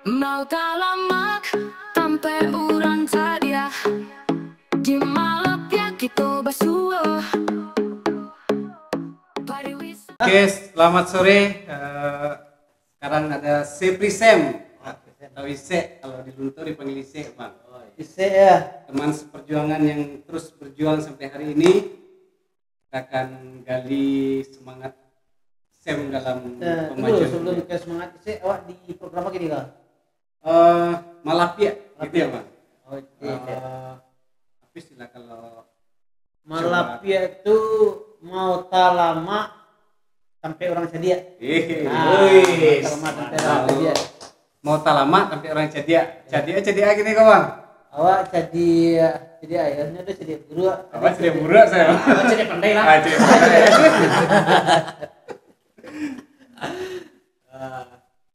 Mau talamak tampe urang sadia di malap ya kita basuh pariwisata. Oke, selamat sore. Sekarang ada Seprisem atau Ise, kalau di Luntur dipanggil Ise, Bang. Ise ya. Teman seperjuangan yang terus berjuang sampai hari ini. Kita akan gali semangat Sem dalam Tunggu, pemajuan. sebelum ke semangat Ise, awak di program apa gini kah? Malapia, gitu ya, Bang. Oke. Tapi istilah kalau Malapia itu mau talama sampai orang sedia. Talama sampai orang sedia. mau tak lama sampai orang cedia gini kawan. Awak jadi ayahnya tuh jadi guru. Awak cedia buruk saya. Awak jadi pandai lah. Cedia pandai.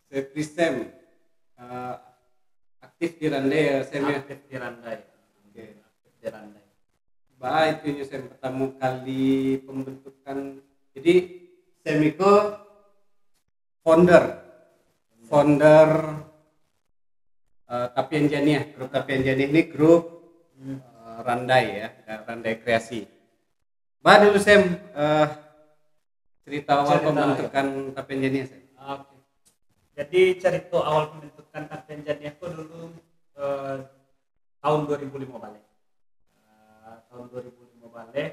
Seprisem aktif di Randai, saya Aktif di Randai. Oke. Aktif di Randai. Bah itu saya pertama kali pembentukan. Jadi Semiko founder Tapian Janiah. Grup Tapian Janiah ini grup Randai ya, Randai Kreasi. Bah dulu Sem cerita awal pembentukan Tapian Janiah. Oke. Jadi cerita awal pembentukan Tapian Janiah itu dulu tahun 2005 balik. Tahun 2005 balik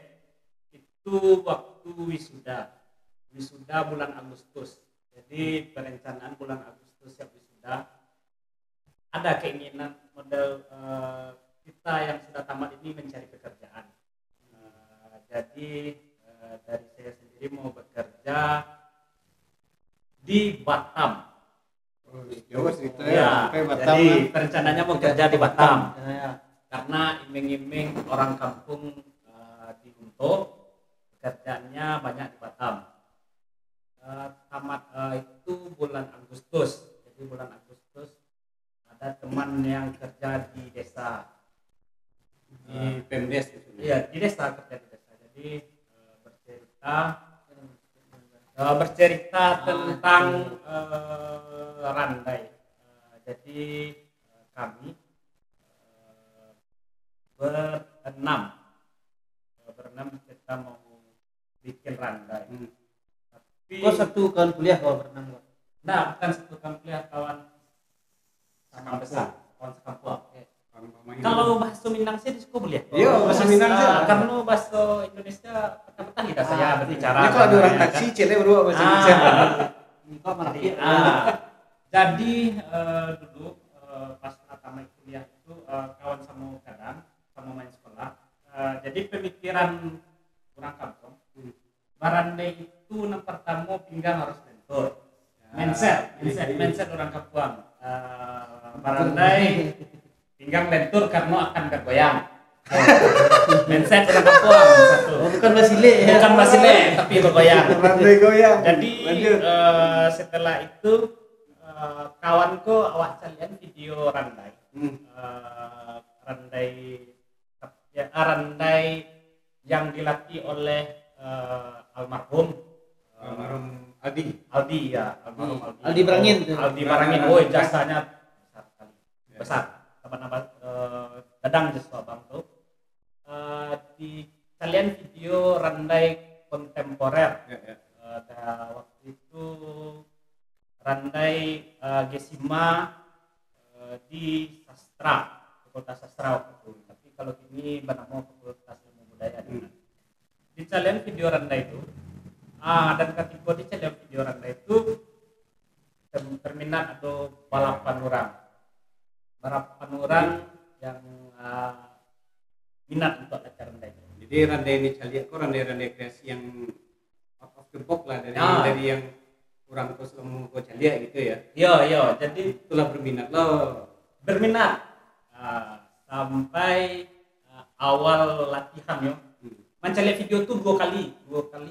itu waktu wisuda bulan Agustus. Jadi perencanaan bulan Agustus yang wisuda ada keinginan model kita yang sudah tamat ini mencari pekerjaan. Jadi dari saya sendiri mau bekerja di Batam. Jawa cerita Ya, sampai Batam. jadi perencananya mau kerja di Batam Ya. karena iming-iming orang kampung di Hunto pekerjaannya banyak di Batam. Tamat itu bulan Agustus. Jadi bulan Agustus ada teman yang kerja di desa. Di Pemdes gitu. Iya, di desa kerja di desa. Jadi bercerita tentang Randai. Jadi kami berenam kita mau bikin Randai. Tapi Kau satu kawan kuliah kau berenam kau. nah, bukan satu kawan kuliah, kawan sama besar, kawan sekampung. Kalau bahasa Minang sih di sekolah boleh. Iya, bahasa Minang sih. Karena bahasa Indonesia petang-petang kita saya berbicara. Ini kalau ada orang taksi cile berdua bahasa Indonesia. Kau mana? Jadi dulu pas pertama kuliah itu kawan sama kadang sama main sekolah. Jadi pemikiran orang kampung, Barandai itu yang pertama pinggang harus lentur. Mindset orang kampung. Barandai pinggang lentur karena akan bergoyang. Mindset orang kampung satu. Bukan basile ya. Bukan basile tapi bergoyang. Randai goyang. Jadi Lanjut. setelah itu kawanku awak kalian video Randai. Randai yang dilatih oleh almarhum Aldi ya, almarhum Aldi Barangin tuh. Aldi Barangin, jasanya besar sekali. Besar. Apa-apa dadang jasa Bang tuh. Di kalian video Randai kontemporer. Waktu itu Randai Gesima di sastra, Fakultas Sastra waktu itu. Tapi kalau ini bernama Fakultas Ilmu Budaya. Di kalian video Randai itu, dan ketika di kalian video Randai itu terminat atau balapan orang yang minat untuk acara Randai itu. Jadi Randai ini caliak kok Randai kreasi yang out of the box lah dari yang orang kos lemu kok caliak gitu ya. Iya, jadi Itulah berminat lo. berminat sampai awal latihan yo. Mencari video tuh dua kali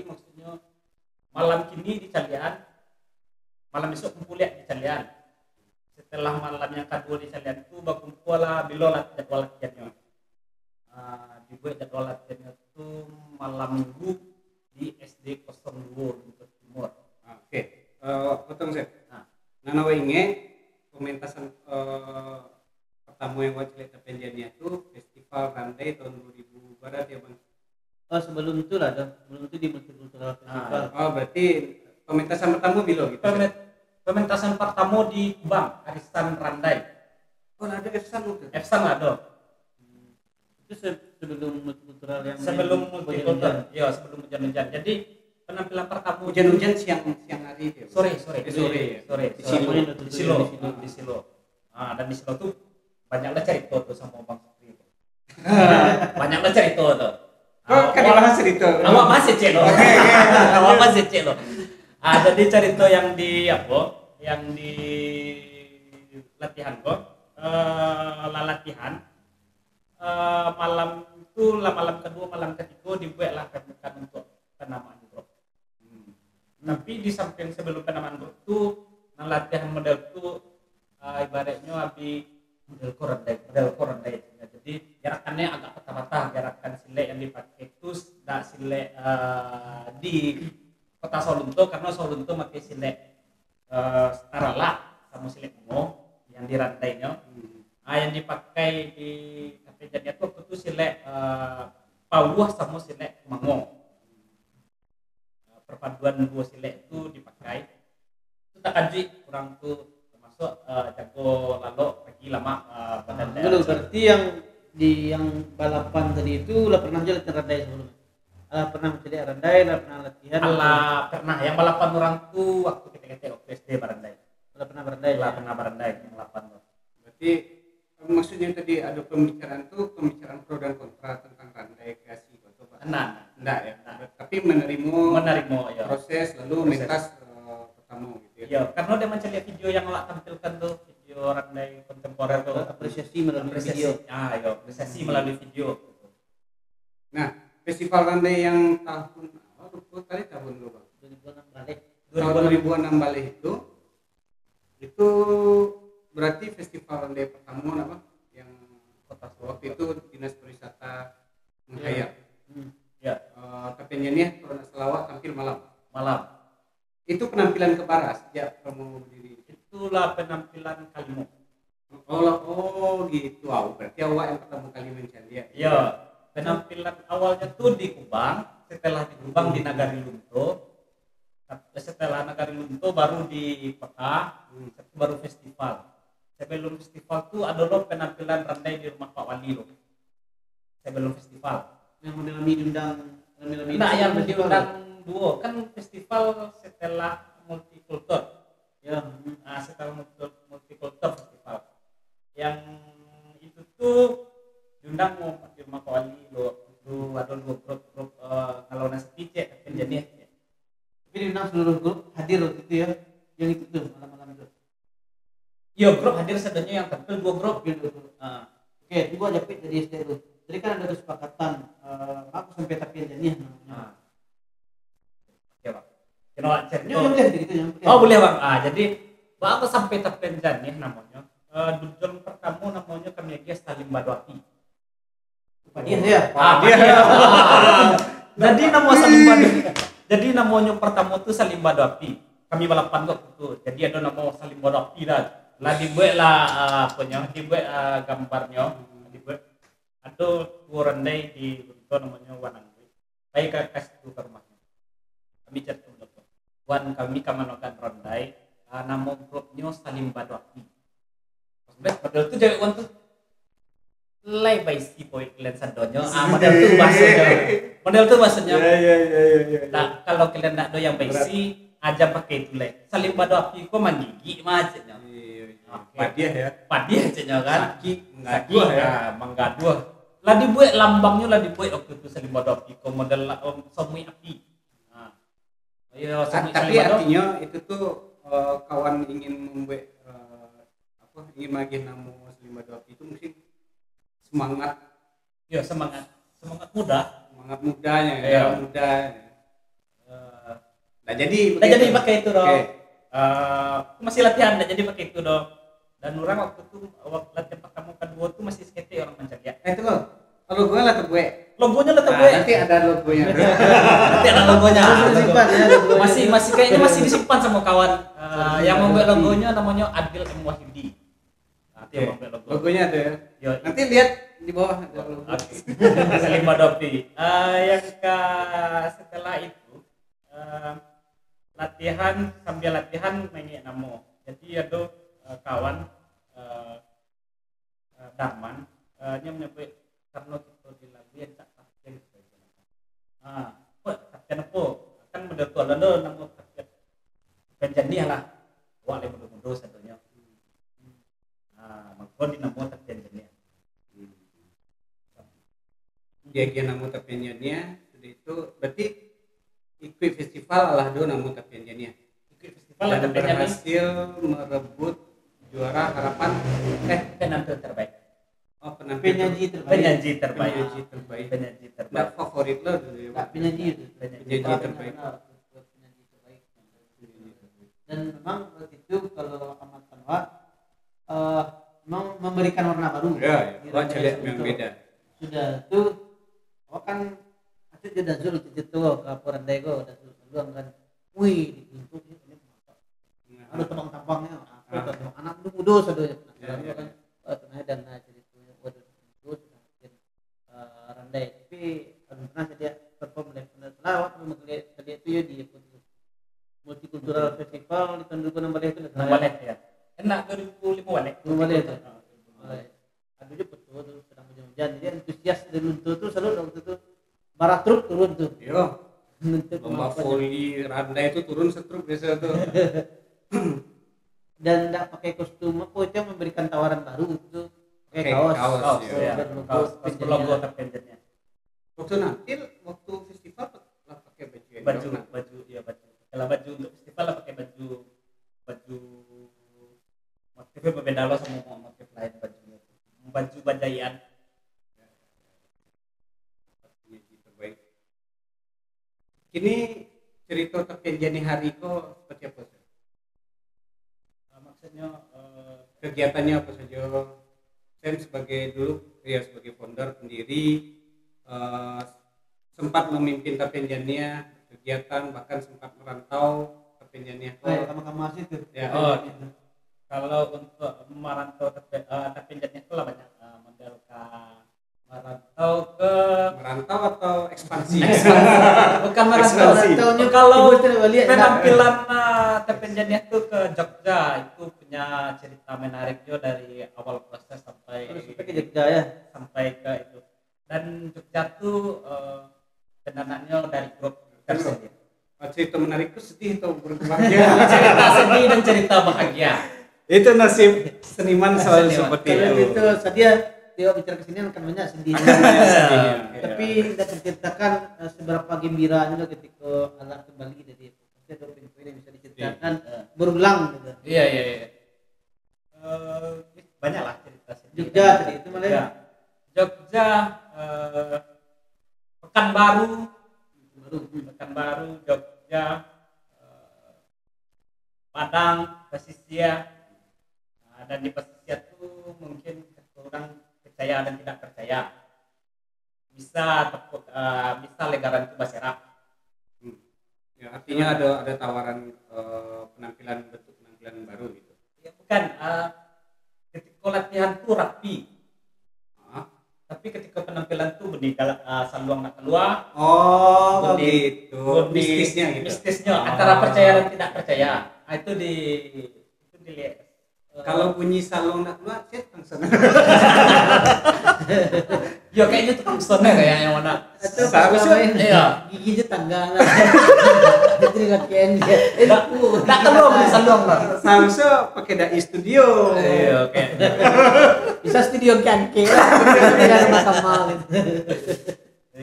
maksudnya malam kini di Calian, malam besok kumpul di Calian. Setelah malam yang kedua di Calian itu berkumpul lah bilo jadwal latihannya. Dibuat jadwal latihannya itu malam minggu di SD 02 Luntur Timur. Oke. Potong saya. Nana wainge pementasan pertama yang gua cerita penjania itu festival Randai tahun 2000 barat ya bang. Oh sebelum itu lah dong, sebelum itu di Multicultural Festival. Oh berarti pementasan pertama bilo gitu. Pementasan pertama di Kubang, Arisan Randai. Oh ada Efsan itu. Efsan ada. Itu sebelum Multicultural yang Sebelum main Multicultural. Iya, sebelum hujan-hujan. Jadi penampilan pertama Hujan-hujan siang hari itu. sore Di di Silo. di Silo. Ah, dan di Silo tuh banyaklah cerita tuh sama Bang Supri. Banyaklah cerita tuh. Kok kan dibahas itu. Awak masih cek loh. Awak masih cek loh. Jadi cerita yang di apa? Yang di latihan kok. Latihan. Malam itu malam kedua, malam ketiga dibuatlah pembukaan untuk penamaan grup. Tapi di samping sebelum penamaan grup itu, latihan model itu ibaratnya habis model korandai. Jadi gerakannya agak patah-patah, gerakan silek yang dipakai itu tidak silek di kota Solunto, karena Solunto pakai silek setara lah sama silek Mongo yang di rantainya. Yang dipakai di Cafe Jania itu waktu itu silek Pauah sama silek Mango. Perpaduan dua silek itu dipakai. Itu tak kaji kurang tuh termasuk jago lalu pagi lama badan Dulu berarti yang balapan tadi itu lah pernah jalan Randai sebelumnya. Pernah menjadi Randai, pernah latihan. Pernah yang balapan orang tuh waktu kita waktu SD Barandai. Pernah Randai. Pernah Barandai yang balapan tuh. Berarti maksudnya tadi ada pembicaraan pro dan kontra tentang Randai kreasi atau apa? Enggak ya. Tapi menerima ya. proses lalu mentas pertama gitu ya. Ya, karena dia mencari video yang awak tampilkan tuh, video Randai kontemporer tuh, Apresiasi melalui video. Apresiasi melalui video. Nah, festival Randai yang tahun tahun dulu bang. 2006 balik. Tahun 2006 balik itu berarti festival Randai pertama apa? Yang waktu itu Dinas Pariwisata menghayat. Ya. Tapi ini Corona Selawat tampil malam. Itu penampilan ke Baras sejak kamu berdiri. Itulah penampilan Kalimo. Oh gitu. Wow, berarti awak yang pertama kali mencari ya. Iya. Penampilan awalnya tuh di Kubang, setelah di Kubang di Nagari Lunto. Setelah Nagari Lunto baru di Peka, baru festival. Sebelum festival tuh ada loh penampilan Randai di rumah Pak Wali loh. Sebelum festival. Yang mengalami diundang Nah, yang diundang duo kan festival setelah multikultur. Ya. Setelah multikultur festival. Yang itu tuh diundang mau di rumah Pak Wali loh. Ada dua grup kalau nasi cek penjadi. Tapi diundang seluruh grup hadir waktu itu ya. Yang ikut tuh malam-malam itu. Iya, grup hadir sebenarnya yang tampil dua grup. Oke, tunggu aja Pit dari SD itu. Jadi kan ada kesepakatan aku sampai tapi aja nih namanya. Oke, Bang. Kenapa cerita? Boleh gitu ya. Oh, boleh, Bang. Jadi aku sampai tapi aja nih namanya. Dujol pertama namanya kami lagi Salim Badwati. Dia ya. Dia. Jadi nama Salim Badwati. Jadi namanya pertama tuh Salim Badwati. Kami balapan waktu itu. Jadi ada nama Salim Badwati dah. Lah dibuat lah gambarnya. Dibuat ada dua Randai di Lunto namanya Wanangui. Baik kasih ke rumahnya. Kami chat ke dokter. Wan kami kamanokan Randai. Nama grupnya Salim Badwati. Padahal tuh jadi wan tuh lay by si boy kalian sadonyo. Model tuh bahasanya. Iya. Nah, kalau kalian nak do yang by si aja pakai itu lay. Salim Badwati kok manggigi macetnya. Padiah ceknya kan. Saki menggaduh. Lah dibuat lambangnya lah dibuat waktu itu Salim Badwati kok model somui api. Tapi artinya itu tuh kawan ingin membuat ingin magih nama Salim Badwati itu mungkin semangat mudanya nah jadi pakai itu dong. Masih latihan jadi pakai itu dong. Dan orang waktu itu latihan pertama kedua tuh masih skate orang mencari ya. Itu loh kalau gue lah tuh gue Logonya tetap Nah, nanti ada logonya. Nanti ada logonya. Masih disimpan ya logonya. Masih kayaknya masih disimpan sama kawan. Yang membuat logonya namanya Adil M Wahyudi. Nanti yang membuat logo. Logonya ada ya. Yo, Nanti lihat di bawah ada logo. oke. Saling Madopi. Setelah itu latihan sambil latihan mainin namo. Jadi ada kawan Darman nya menyebut karena kita di lagu yang tak yang kapten apa kan betul ada nama kapten penjani lah wah le mudo satunya maka di nama kapten jani Dia nama tapiannya itu berarti ikut festival lah do nama tapiannya. ikut festival ada Dan penjani berhasil merebut juara harapan penampilan terbaik Penyaji terbaik. penyaji terbaik penyaji terbaik. penyaji Nah, favorit lo dulu ya. Nggak, penyaji itu. Penyaji terbaik. Penyaji terbaik. Dan memang waktu itu kalau Ahmad Tanwa memang memberikan warna baru. Ya, Di wah Randai jelek Sudah. yang beda. Sudah itu kan itu dia dah zul itu ke Randai go dah zul kan. Wih, dituntut ini mantap. Ada tampang-tampangnya, apa itu anak muda saja. Ya. Kan tengah dan ceritanya waduh itu sudah bikin Randai. Tapi belum pernah saya perform setelah waktu melihat itu ya di multikultural festival di tahun 2016 itu balik ya enak 2005 balik itu. Aduh dia betul tuh sedang hujan-hujan jadi antusias dari Lunto tuh selalu waktu itu barat truk turun tuh. Yo, Untuk lomba kemampuan. voli Randai itu turun setruk biasa tuh. Dan tidak pakai kostum apa itu yang memberikan tawaran baru itu pakai Pakai kaos. kaos, ya. Dan logo Kaos penjadinya. logo terpenjadinya Waktu nampil, waktu festival lah pakai baju yang baju warna. ya baju kalau baju untuk festival lah pakai baju motifnya berbeda loh sama motif lain bajunya baju bajaian Penyaji terbaik. Kini cerita terpenjani hari kok seperti apa sih? maksudnya Kegiatannya apa saja? Sam sebagai dulu ya sebagai founder pendiri sempat memimpin Tapenjania kegiatan bahkan sempat merantau Tapenjania. Kamu masih tuh. Ya. oh kalau untuk merantau terpenjadinya itu lah banyak model ke merantau ke Merantau atau ekspansi? bukan merantau Tahunnya kalau ibu tidak balik. penampilan terpenjadinya itu ke Jogja itu punya cerita menarik juga dari awal proses sampai Sampai ke Jogja ya. sampai ke itu dan Jogja tuh pendananya dari grup tersendiri Cerita menarikku sedih atau berbahagia? cerita sedih dan cerita bahagia Itu nasib seniman selalu Seniman. seperti Kalau itu. gitu saja dia bicara ke sini akan banyak sedih. Sedihnya. Tapi tidak terceritakan seberapa gembiranya lo ketika anak kembali dari pasti ada poin-poin yang bisa diceritakan berulang gitu. iya banyak lah cerita sedih Jogja tadi itu malah Jogja Pekanbaru baru Jogja Padang Pesisir dan di Pesisir tuh mungkin kurang percaya dan tidak percaya bisa legaran itu Basera Ya, artinya ada tawaran penampilan bentuk penampilan baru gitu. ya bukan ketika latihan tuh rapi Ah. tapi ketika penampilan tuh benih saluang nak keluar Oh, Benih- gitu. Mistisnya gitu. mistisnya antara percaya dan tidak percaya. Itu dilihat Kalau bunyi salong nak keluar, cek langsung. ya kayaknya tukang soner ya yang mana atau Seharusnya- iya. gigi tetangga lah. Jadi kakian dia. Tak telung saluang lah. Seharusnya pakai dai studio. Iya kayaknya. Bisa studio kanke lah. Dengan mahkamah gitu.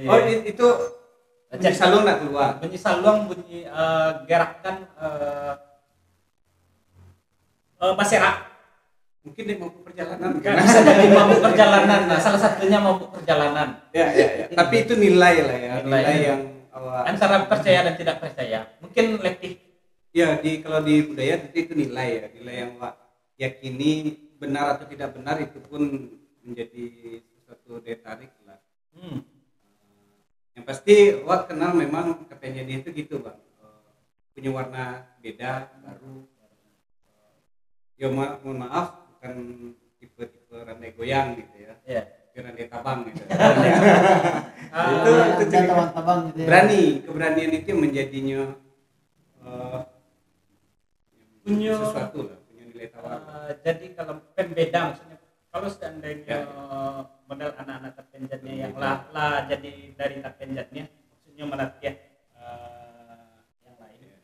Oh, itu bunyi salong nak keluar. Bunyi saluang bunyi gerakan Basera. Mungkin dia mampu perjalanan Kan kan? bisa jadi mabuk perjalanan. Nah, salah satunya mabuk perjalanan. Ya. Tapi itu nilai lah ya, Nilai. nilai yang Antara percaya dan tidak percaya. Mungkin letih. ya kalau di budaya itu nilai ya, nilai yang Wak yakini benar atau tidak benar itu pun menjadi sesuatu daya tarik lah. Yang pasti Wak kenal memang kepenjani itu gitu bang. Punya warna beda baru. Ya mohon maaf bukan tipe-tipe randai goyang gitu ya. Iya. Randai tabang gitu. Itu jadi tabang-tabang gitu ya. Keberanian itu yang menjadinya Punya sesuatu lah, punya nilai tawar. jadi kalau beda maksudnya kalau seandainya model anak-anak terpenjatnya yang lah jadi dari terpenjatnya maksudnya melatih yang lain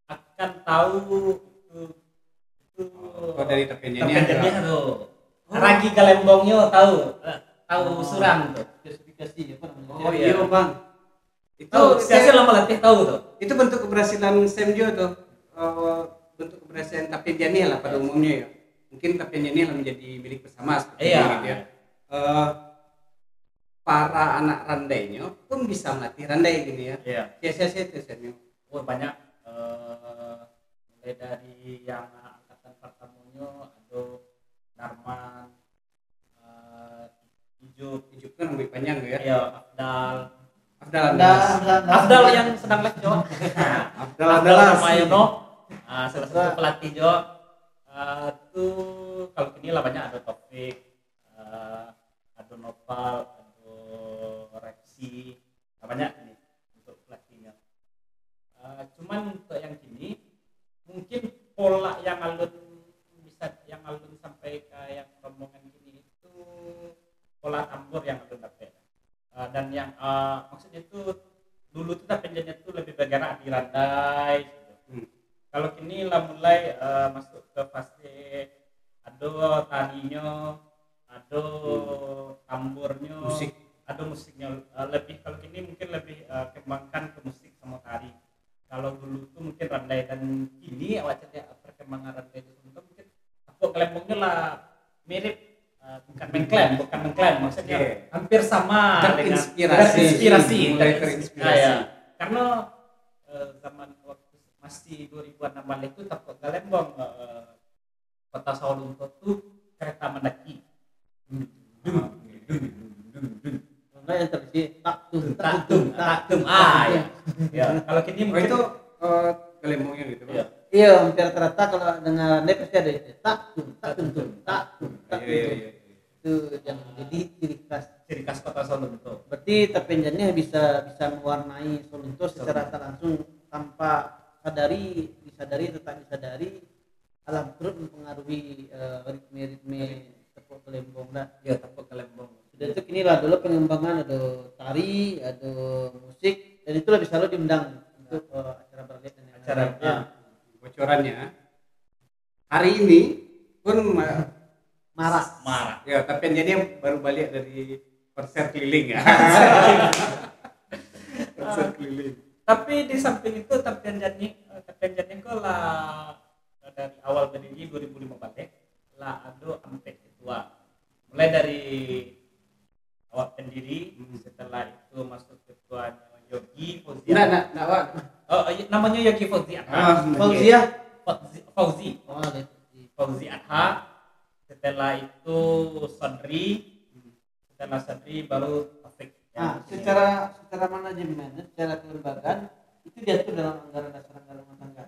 akan tahu itu dari terpenjatnya tuh ragi galembongnya tahu surang tuh. Spesifikasi apa namanya? Oh iya bang. Itu siasat lama latih tahu tuh. Itu bentuk keberhasilan Sam juga tuh. Bentuk keberhasilan Tapenjani lah pada umumnya ya. Mungkin Tapenjani lah menjadi milik bersama seperti Iya. ini gitu ya. Para anak randainya pun bisa melatih randai gini ya. Iya. Siasat itu Sam. Oh banyak mulai dari yang angkatan pertamanya ada Darman, Hidup kan lebih panjang ya. ya Afdal Afdal yang sedang les Jo. Afdal Mayono, salah satu pelatih Jo. Tuh kalau kini lah banyak ada Taufik, ada Nopal, ada Reksi, banyak ini untuk pelatihnya. Cuman untuk yang kini mungkin pola yang alun sampai ke yang rombongan kini itu pola tambur yang alun dapat. Dan yang maksudnya itu dulu tuh penjadinya itu lebih bergerak di randai gitu. Kalau kini lah mulai masuk ke fase ada tarinya, ada tamburnya, ada musiknya. Lebih kalau kini mungkin lebih kembangkan ke musik sama tari. Kalau dulu tuh mungkin randai dan kini awak cerita perkembangan randai itu mungkin aku kelembongnya lah mirip bukan mengklaim maksudnya hampir sama terinspirasi ya. Karena zaman waktu masih 2006 itu Tapok Galembong kota Sawalunto tuh kereta mendaki Enggak yang terisi tak tum ya kalau kini mungkin itu Galembongnya gitu bang. iya hampir rata-rata kalau dengar randai pasti ada itu tak tum itu yang jadi ciri khas kota Sawalunto. berarti terpenjatnya bisa mewarnai Sawalunto secara tak langsung tanpa disadari atau tak disadari alam turut mempengaruhi ritme Tapok Galembong lah. Ya Tapok Galembong. Sudah itu kini lah dulu pengembangan ada tari, ada musik dan itu lebih selalu diundang untuk acara berlian dan Acara bocorannya hari ini pun marah. ya tapi jadi baru balik dari konser keliling ya. Konser keliling. Tapi di samping itu terpenjatnya kok lah dari awal berdiri 2015 lah ada sampai ketua. Mulai dari awal pendiri, setelah itu masuk ketuanya Yogi Fauzi. Namanya Yogi Fauzi Adha. Fauzi Adha. Setelah itu setelah Sodri baru Taufik. Secara manajemen, secara kelembagaan itu diatur dalam anggaran dasar anggaran rumah tangga.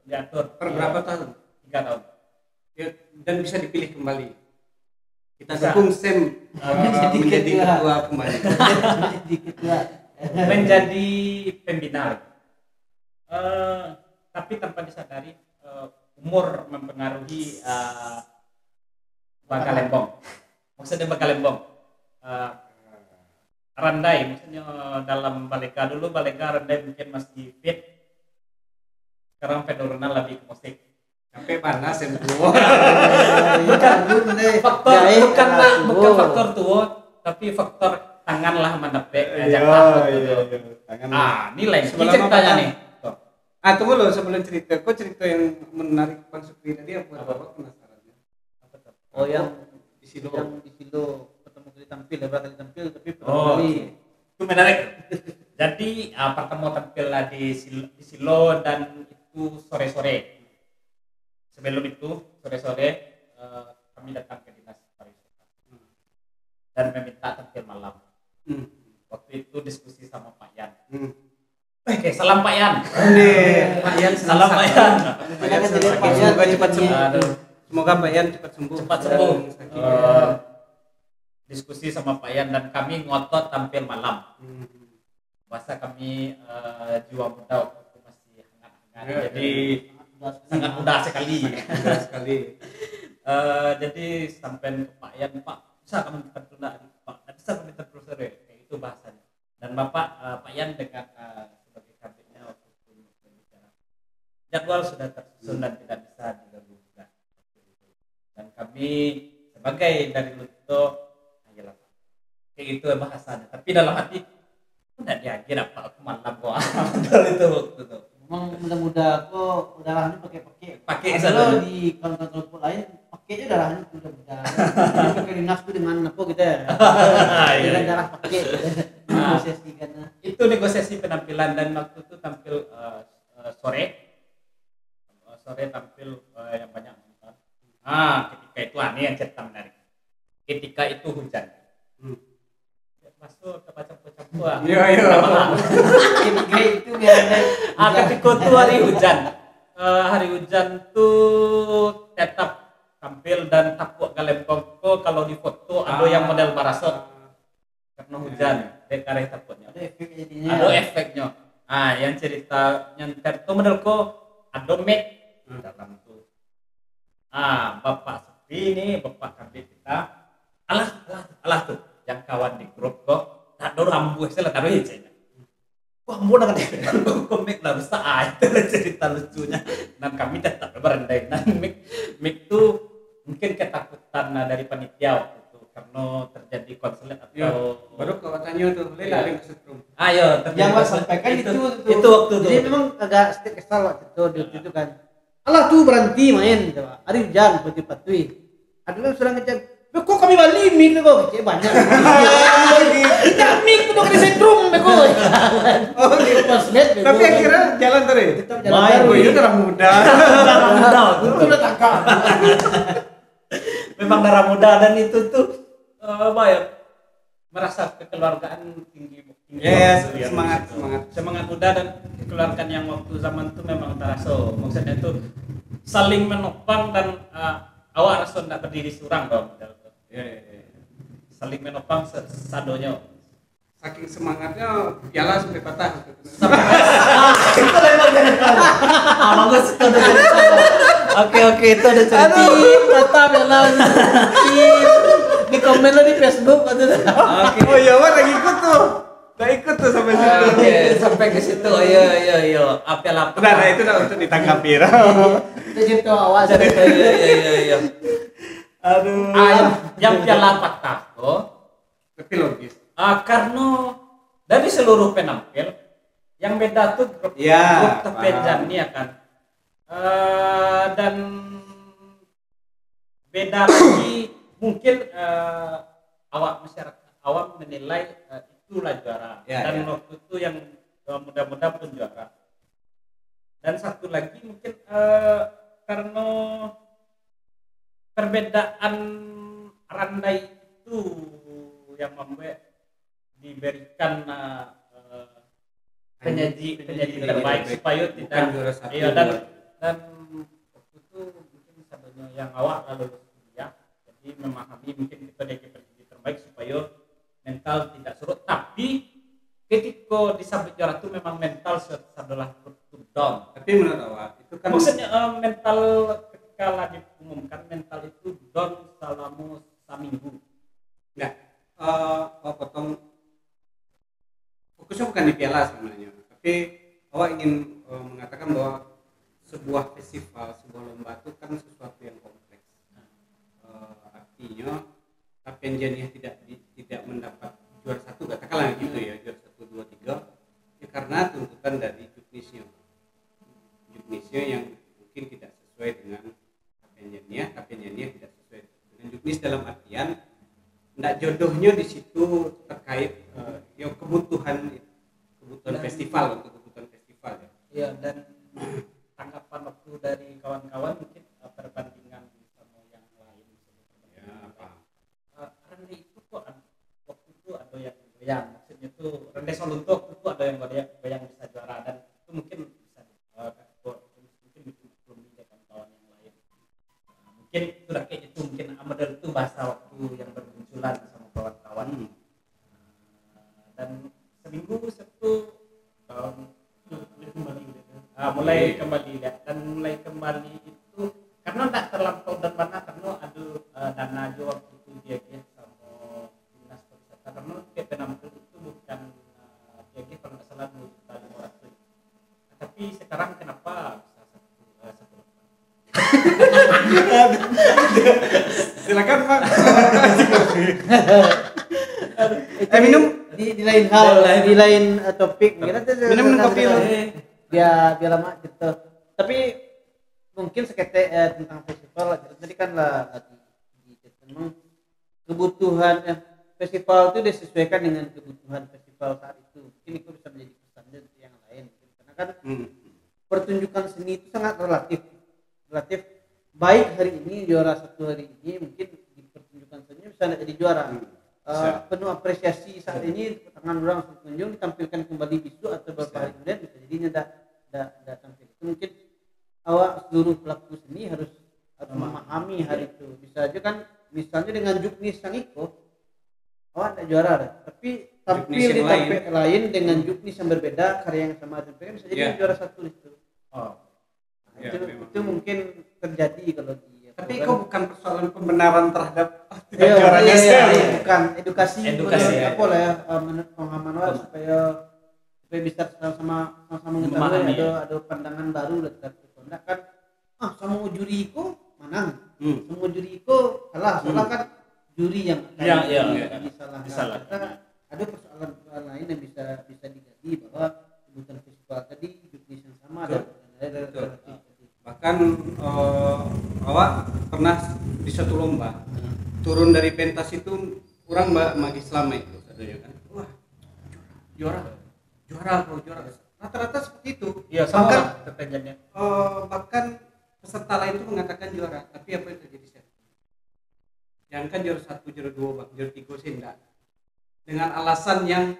Diatur Per berapa tahun? 3 tahun. Ya, dan bisa dipilih kembali. Kita Bisa. dukung Sam menjadi ketua kembali. Menjadi pembina. Tapi tanpa disadari umur mempengaruhi Bagalembong. Maksudnya Bagalembong. Randai, maksudnya dalam Baleka dulu Randai mungkin masih fit. Sekarang fenomenal lebih ke musik. Sampai panas Sam tua. Bukan faktor tua, tapi faktor tangan lah mendapet Tangan. nilai Sebelum ceritanya apa, nih. Tunggu loh sebelum cerita. Kok cerita yang menarik Bang Sukri tadi apa? Penasaran ya. Oh yang Di Silo. ketemu kali tampil, berapa kali tampil tapi Oh, kali itu menarik. Jadi pertemuan tampil lah di Silo dan itu sore-sore. Sebelum itu sore-sore kami datang ke dinas pariwisata dan meminta tampil malam. Waktu waktu itu diskusi sama Pak Yan. Hmm. Salam Pak Yan. Pak Yan Salam Pak Yan. Pak Yan semoga cepat sembuh. Aduh, Semoga Pak Yan cepat sembuh. cepat sembuh. Dan sakitnya. Diskusi sama Pak Yan dan kami ngotot tampil malam. Hmm. Masa kami jiwa muda waktu itu masih hangat-hangat. Ya, Jadi sangat mudah sekali. Mudah sekali. Jadi sampai ke Pak Yan, Pak bisa kami tertunda, Pak bisa kami terproses, kayak itu bahasanya. Dan Pak Yan dengan sebagai kabinnya waktu itu berbicara, jadwal sudah tersusun dan tidak bisa diganggu juga. Dan kami sebagai dari Luto, ayolah Pak, kayak itu bahasanya. Tapi dalam hati, udah diagir apa aku malam kok. Itu waktu itu. Memang muda-muda kok udahlah ini pakai Kalau kalau di kantor kelompok lain pakainya udahlah ini muda-muda. Jadi pakai dinas tuh dengan apa gitu ya. Dengan darah pakai. Negosiasi karena Itu negosiasi penampilan dan waktu itu tampil sore tampil yang banyak nonton. Ketika itu ini yang cerita menarik. Ketika itu hujan. Masuk ke campur-campur. Iya. ketika itu biar Ketika itu hari hujan. Hari hujan tuh tetap tampil dan tapuk galempongko kalau di foto ada yang model barasot karena hujan dekareh tapuknya. ada efek jadinya. Ada efeknya. Yang cerita nyanter tuh modelku ada mic dalam tuh. Bapak Sepi ini, bapak kabit kita. Alah tuh, yang kawan di grup kok tak ada rambu saya taruh aja. Wah, mau dengan dia komik lah bisa itu cerita lucunya. Dan kami tetap berendai. Dan mic tuh mungkin ketakutan dari panitia waktu itu karena terjadi konseling atau Baru kau tanya tuh, boleh yang kesetrum. Ayo, Yang Mas sampaikan itu waktu itu. Jadi memang agak sedikit kesal waktu itu kan. Allah tuh berhenti main gitu Pak. Hari hujan pati-pati. Ada yang sudah ngecek. Kok kami balik mic tuh kok kecil banyak. Tidak mic tuh kok di setrum beko. Oh, gitu. Tapi akhirnya jalan terus. Tetap jalan terus. Itu darah muda. Darah muda. Itu udah tangkap. Memang darah muda dan itu tuh merasa kekeluargaan tinggi. Yes, waktu itu semangat. Semangat muda dan kekeluargaan yang waktu zaman itu memang terasa. Maksudnya itu saling menopang dan awak rasa tidak berdiri seorang dong. Ya. Saling menopang sadonya. Saking semangatnya piala sampai patah. Itu memang bagus itu udah cerita. Oke itu udah cerita. Kata bela. Di komen lo di Facebook atau Oh iya, Wan lagi ikut tuh. Udah ikut tuh sampai situ. Oke, sampai ke situ. Iya. Apel apa? Udah, itu udah untuk ditanggapi. itu cerita awal. Iya. Aduh. Yang piala patah kok. Tapi logis. Karena dari seluruh penampil yang beda tuh grup tepenjan ya kan. Dan beda lagi mungkin awak masyarakat awam menilai itulah juara dan waktu itu yang muda-muda pun juara. Dan satu lagi mungkin karena perbedaan Randai itu yang membuat diberikan penyaji terbaik supaya tidak dan waktu itu mungkin misalnya yang awak lalu kuliah jadi memahami mungkin kita jadi penyaji terbaik supaya mental tidak surut, tapi ketika disabet juara itu memang mental adalah down. Tapi menurut awak itu kan maksudnya mental ketika lah diumumkan mental itu down selama seminggu. Nah, potong fokusnya bukan di piala sebenarnya, tapi awak ingin mengatakan bahwa sebuah festival, sebuah lomba itu kan sesuatu yang kompleks. Artinya Tapenjania tidak mendapat juara satu, katakanlah gitu ya, juara 1, 2, 3 ya karena tuntutan dari juknisnya yang mungkin tidak sesuai dengan Tapenjania tidak sesuai dengan juknis dalam artian tidak jodohnya di situ terkait kebutuhan festival untuk kebutuhan festival ya. Iya, dan tanggapan waktu dari kawan-kawan mungkin perbandingan sama yang lain Ya, apa? karena itu kok waktu itu ada yang maksudnya tuh Randai Soluntuk itu ada yang bisa juara, dan itu mungkin bisa mungkin belum bisa kawan-kawan yang lain. Mungkin itu kayak itu, mungkin Amador itu bahasa waktu yang bermunculan sama kawan-kawan. Dan seminggu satu tahun mulai kembali lihat, dan mulai kembali itu karena tidak terlampau dan mana, karena ada dana juga waktu itu dia sama dinas pariwisata, karena PP Nampel itu bukan dia kalau nggak salah 2.500.000, tapi sekarang kenapa bisa satu Silakan Pak. Minum di lain hal, di lain topik. Minum kopi lo. Biar lama gitu. Tapi mungkin seketek tentang festival tadi kan lah di memang kebutuhan festival itu disesuaikan dengan kebutuhan festival saat itu. Mungkin itu bisa menjadi pesan dari yang lain. Karena kan pertunjukan seni itu sangat relatif baik hari ini juara satu, hari ini mungkin di pertunjukan seni bisa jadi juara. Penuh apresiasi saat ini tangan orang pengunjung ditampilkan kembali besok atau beberapa hari kemudian bisa jadinya tidak tampil. Itu mungkin awak seluruh pelaku seni harus memahami hari itu. Bisa aja kan misalnya dengan juknis Sangiko awak tidak juara tapi tampil di tempat lain dengan juknis yang berbeda, karya yang sama, bisa jadi juara satu itu. Itu mungkin terjadi kalau di. Tapi kok bukan persoalan pembenaran terhadap juaranya bukan edukasi apa lah ya, pemahaman supaya bisa sama mengetahui ada pandangan baru terhadap itu. Enggak kan sama juri itu menang, semua juri itu kalah, soalnya kan juri yang disalahkan. Ada persoalan lain yang bisa digali bahwa kebutuhan festival tadi juknis yang sama dan bahkan awak pernah di satu lomba turun dari pentas itu orang magis selama itu katanya kan, wah juara rata-rata seperti itu. Bahkan peserta lain itu mengatakan juara, tapi apa yang terjadi jangan kan juara 1, juara 2, juara 3 sih enggak, dengan alasan yang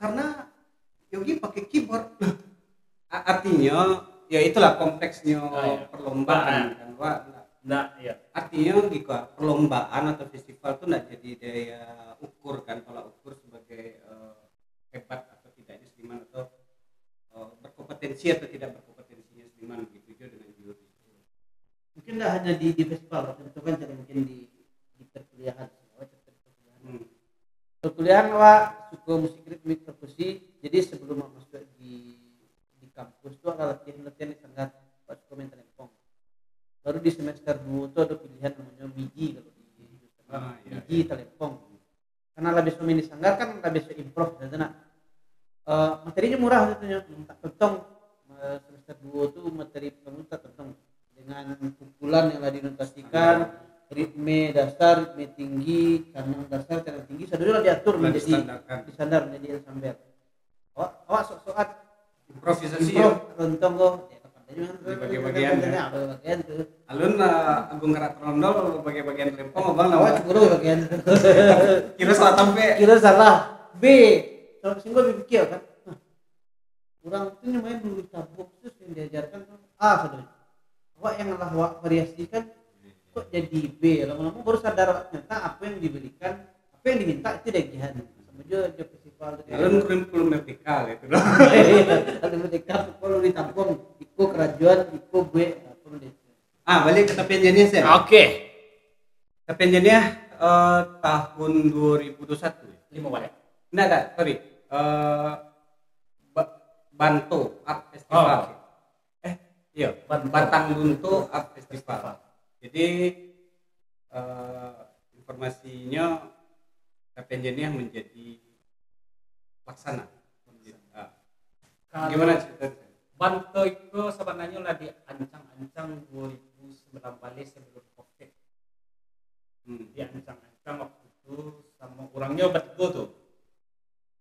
karena Yogi pakai keyboard. Artinya ya itulah kompleksnya perlombaan kan, Wak. Artinya gitu, perlombaan atau festival itu enggak jadi daya ukur kan, kalau ukur sebagai hebat atau tidaknya seniman atau berkompetensi atau tidak berkompetensinya seniman, begitu juga dengan juri. Mungkin tidak hanya di festival, itu kan jadi mungkin di perkuliahan. Perkuliahan Wak suka musik ritmik perkusi, jadi sebelum masuk di kampus itu ada latihan di Sanggar buat komen telepon. Baru di semester 2 itu ada pilihan namanya biji, kalau di biji telepon. Karena lebih suami di Sanggar kan lebih improv dan materinya murah tentunya, tak tentang semester 2 itu materi kamu tak tentang dengan pukulan yang dinotasikan, ritme dasar, ritme tinggi, kanang dasar, kanang tinggi, saudara diatur menjadi standar menjadi ensemble. Awak sok-sokan improvisasi tentang kok di bagian tuh. Alun Agung Karat Rondol bagian rempong abang awak cemburu bagian. Kira salah tampe. Kira salah. B. Kalau sing gua pikir kan. Orang itu main dulu tabuk terus yang diajarkan saudara. Awak yang awak variasikan kok jadi B. Lama-lama baru sadar ternyata apa yang diberikan, apa yang diminta itu dagihan. Sama aja festival itu. Alun kurikulum vertikal itu loh. Ada vertikal kalau ditampung iko kerajuan, iko B balik ke Tapianjania sih. Oke. Tapianjania tahun 2021 5 balik. Enggak, sorry. Bantu Art Festival. Iya, Batang Buntu Art Festival. Jadi informasinya Tapianjania menjadi pelaksana. Gimana cerita? Bantu itu sebenarnya lah diancang-ancang 2019 sebelum COVID. Diancang-ancang waktu itu sama orangnya betul tuh.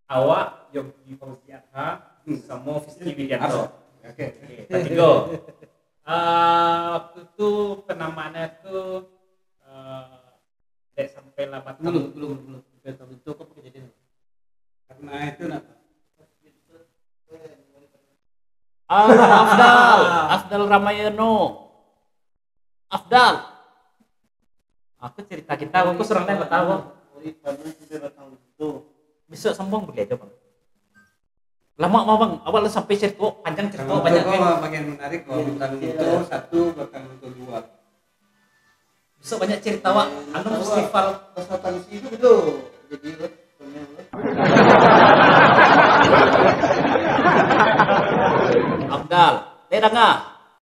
Awak Yogi Fauziaha sama Fiski Widianto. Oke. Tiga. Waktu itu penamaannya tuh sampai lah Batang. Belum. Itu kok kejadian. Halo Afdal, Afdal Ramayana. Afdal. Aku cerita kita, aku serang lain tahu. Besok sambung boleh aja bang. Lama mau bang, awal sampai cerita panjang cerita Kalau banyak. itu bagian menarik kalau bintang itu satu, bintang itu dua. Besok banyak cerita wak. Anu festival Kesempatan itu gitu. Jadi Afdal. Ledanga.